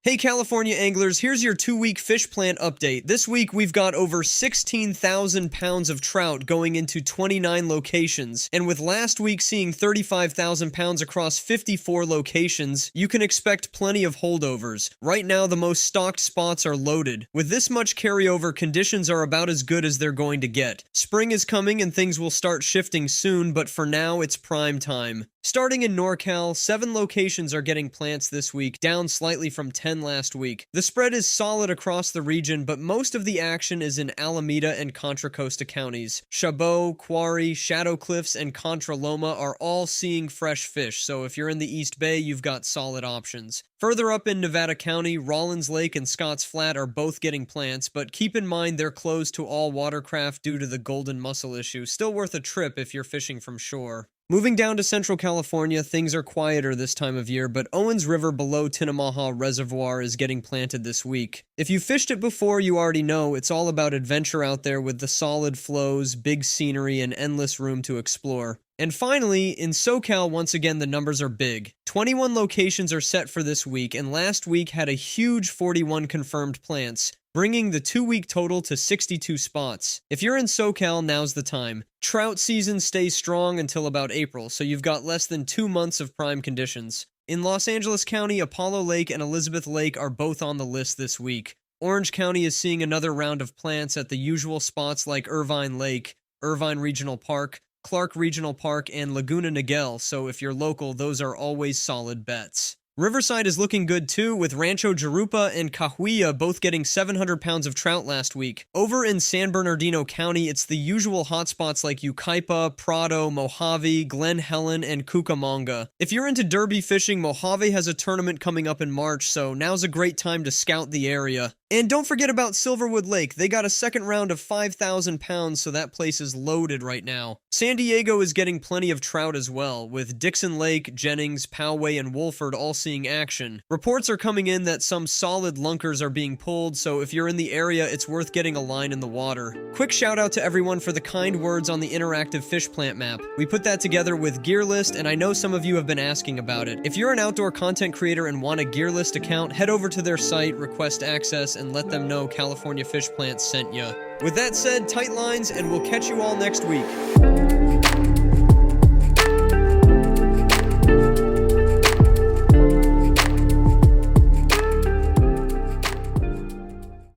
Hey California anglers, here's your 2-week fish plant update. This week we've got over 16,000 pounds of trout going into 29 locations, and with last week seeing 35,000 pounds across 54 locations, you can expect plenty of holdovers. Right now the most stocked spots are loaded. With this much carryover, conditions are about as good as they're going to get. Spring is coming and things will start shifting soon, but for now it's prime time. Starting in NorCal, 7 locations are getting plants this week, down slightly from 10 last week. The spread is solid across the region, but most of the action is in Alameda and Contra Costa counties. Chabot, Quarry, Shadow Cliffs, and Contra Loma are all seeing fresh fish, so if you're in the East Bay, you've got solid options. Further up in Nevada County, Rollins Lake and Scotts Flat are both getting plants, but keep in mind they're closed to all watercraft due to the golden mussel issue. Still worth a trip if you're fishing from shore. Moving down to Central California, things are quieter this time of year, but Owens River below Tinnemaha Reservoir is getting planted this week. If you fished it before, you already know it's all about adventure out there with the solid flows, big scenery, and endless room to explore. And finally, in SoCal, once again, the numbers are big. 21 locations are set for this week, and last week had a huge 41 confirmed plants, bringing the 2-week total to 62 spots. If you're in SoCal, now's the time. Trout season stays strong until about April, so you've got less than 2 months of prime conditions. In Los Angeles County, Apollo Lake and Elizabeth Lake are both on the list this week. Orange County is seeing another round of plants at the usual spots like Irvine Lake, Irvine Regional Park, Clark Regional Park, and Laguna Niguel, so if you're local, those are always solid bets. Riverside is looking good too, with Rancho Jurupa and Cahuilla both getting 700 pounds of trout last week. Over in San Bernardino County, it's the usual hotspots like Yucaipa, Prado, Mojave, Glen Helen, and Cucamonga. If you're into derby fishing, Mojave has a tournament coming up in March, so now's a great time to scout the area. And don't forget about Silverwood Lake. They got a second round of 5,000 pounds, so that place is loaded right now. San Diego is getting plenty of trout as well, with Dixon Lake, Jennings, Poway, and Wolford all seeing action. Reports are coming in that some solid lunkers are being pulled, so if you're in the area, it's worth getting a line in the water. Quick shout out to everyone for the kind words on the interactive fish plant map. We put that together with Gearlist, and I know some of you have been asking about it. If you're an outdoor content creator and want a Gearlist account, head over to their site, request access, and let them know California Fish Plants sent ya. With that said, tight lines, and we'll catch you all next week.